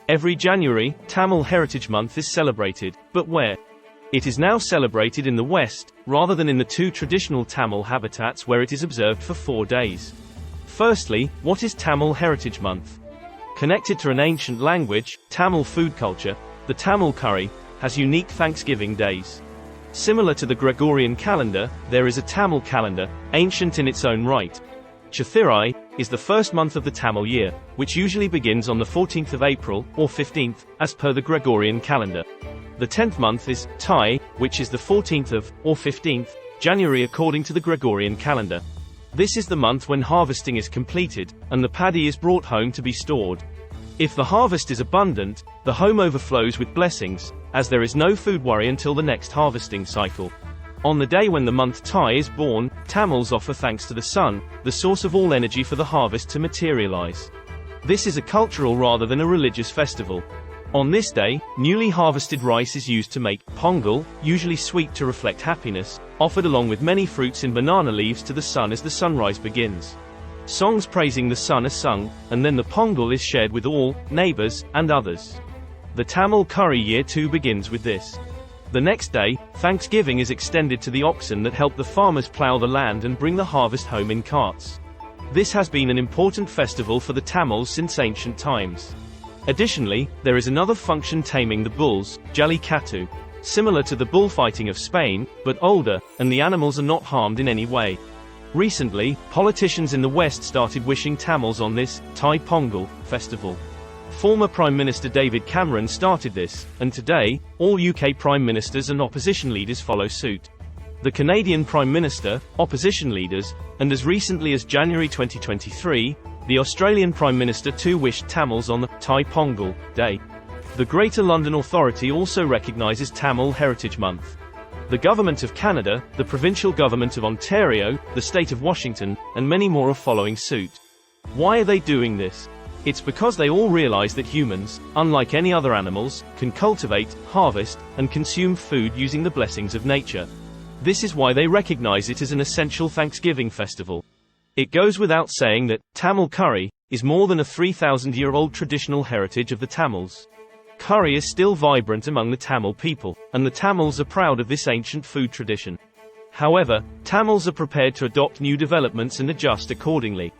Every January, Tamil Heritage Month is celebrated, but where? It is now celebrated in the West, rather than in the two traditional Tamil habitats where it is observed for 4 days. Firstly, what is Tamil Heritage Month? Connected to an ancient language, Tamil food culture, the TamilCurry has unique Thanksgiving days. Similar to the Gregorian calendar, there is a Tamil calendar, ancient in its own right. Chithirai is the first month of the Tamil year, which usually begins on the 14th of April, or 15th, as per the Gregorian calendar. The 10th month is Thai, which is the 14th of, or 15th, January according to the Gregorian calendar. This is the month when harvesting is completed, and the paddy is brought home to be stored. If the harvest is abundant, the home overflows with blessings, as there is no food worry until the next harvesting cycle. On the day when the month Thai is born, Tamils offer thanks to the sun, the source of all energy for the harvest to materialize. This is a cultural rather than a religious festival. On this day, newly harvested rice is used to make Pongal, usually sweet to reflect happiness, offered along with many fruits in banana leaves to the sun as the sunrise begins. Songs praising the sun are sung, and then the Pongal is shared with all, neighbors, and others. The TamilCurry year 2 begins with this. The next day, Thanksgiving is extended to the oxen that help the farmers plow the land and bring the harvest home in carts. This has been an important festival for the Tamils since ancient times. Additionally, there is another function taming the bulls, Jallikattu, similar to the bullfighting of Spain, but older, and the animals are not harmed in any way. Recently, politicians in the West started wishing Tamils on this Thai Pongal festival. Former Prime Minister David Cameron started this, and today, all UK Prime Ministers and opposition leaders follow suit. The Canadian Prime Minister, opposition leaders, and as recently as January 2023, the Australian Prime Minister too wished Tamils on the Thai Pongal Day. The Greater London Authority also recognises Tamil Heritage Month. The Government of Canada, the Provincial Government of Ontario, the State of Washington, and many more are following suit. Why are they doing this? It's because they all realize that humans, unlike any other animals, can cultivate, harvest, and consume food using the blessings of nature. This is why they recognize it as an essential Thanksgiving festival. It goes without saying that TamilCurry is more than a 3,000-year-old traditional heritage of the Tamils. Curry is still vibrant among the Tamil people, and the Tamils are proud of this ancient food tradition. However, Tamils are prepared to adopt new developments and adjust accordingly.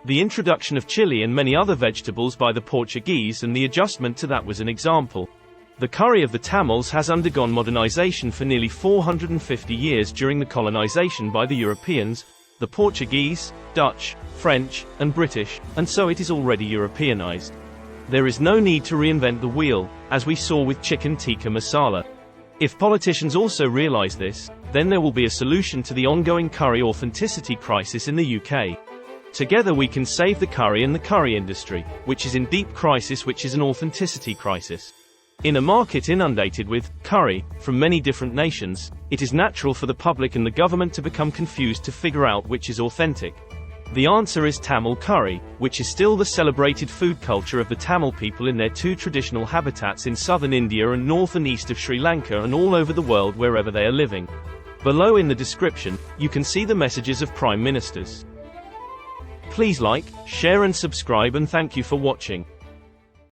The introduction of chili and many other vegetables by the Portuguese and the adjustment to that was an example. The curry of the Tamils has undergone modernization for nearly 450 years during the colonization by the Europeans, the Portuguese, Dutch, French, and British, and so it is already Europeanized. There is no need to reinvent the wheel, as we saw with chicken tikka masala. If politicians also realize this, then there will be a solution to the ongoing curry authenticity crisis in the UK. Together we can save the curry and the curry industry, which is in deep crisis, which is an authenticity crisis. In a market inundated with curry from many different nations, it is natural for the public and the government to become confused to figure out which is authentic. The answer is Tamil curry, which is still the celebrated food culture of the Tamil people in their two traditional habitats in southern India and north and east of Sri Lanka and all over the world wherever they are living. Below in the description, you can see the messages of Prime Ministers. Please like, share and subscribe, and thank you for watching.